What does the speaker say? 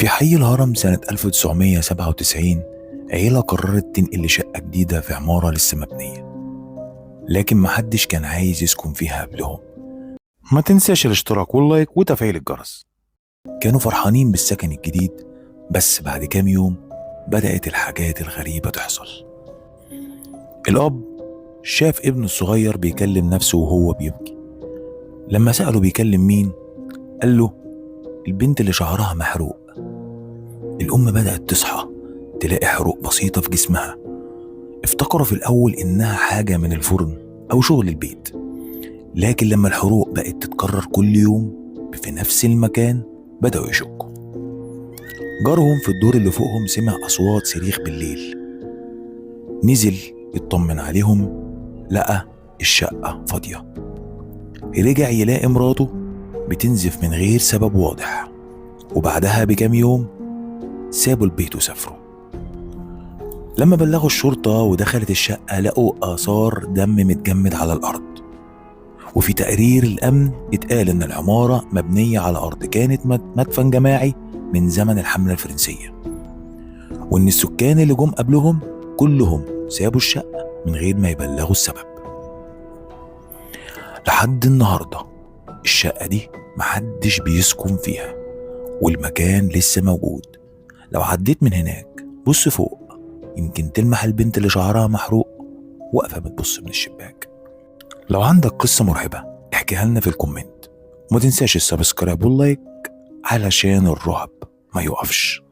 في حي الهرم سنة 1997 عيلة قررت تنقل لشقة جديدة في عمارة لسه مبنية، لكن محدش كان عايز يسكن فيها قبلهم. ما تنساش الاشتراك واللايك وتفعيل الجرس. كانوا فرحانين بالسكن الجديد، بس بعد كام يوم بدأت الحاجات الغريبة تحصل. الأب شاف ابنه الصغير بيكلم نفسه وهو بيبكي. لما سأله بيكلم مين، قال له البنت اللي شعرها محروق. الأم بدأت تصحى تلاقي حروق بسيطة في جسمها. افتكروا في الأول إنها حاجة من الفرن أو شغل البيت، لكن لما الحروق بقت تتكرر كل يوم في نفس المكان بدأوا يشكوا. جارهم في الدور اللي فوقهم سمع أصوات صريخ بالليل، نزل يطمن عليهم، لقى الشقة فاضية. رجع يلاقي مراته بتنزف من غير سبب واضح، وبعدها بكام يوم سابوا البيت وسافروا. لما بلغوا الشرطة ودخلت الشقة لقوا آثار دم متجمد على الأرض، وفي تقرير الأمن اتقال إن العمارة مبنية على أرض كانت مدفن جماعي من زمن الحملة الفرنسية، وإن السكان اللي جم قبلهم كلهم سابوا الشقة من غير ما يبلغوا السبب. لحد النهاردة الشقة دي محدش بيسكن فيها، والمكان لسه موجود. لو عديت من هناك بص فوق، يمكن تلمح البنت اللي شعرها محروق واقفة بتبص من الشباك. لو عندك قصة مرعبة احكيها لنا في الكومنت، وما تنساش السبسكرايب واللايك علشان الرعب ما يقفش.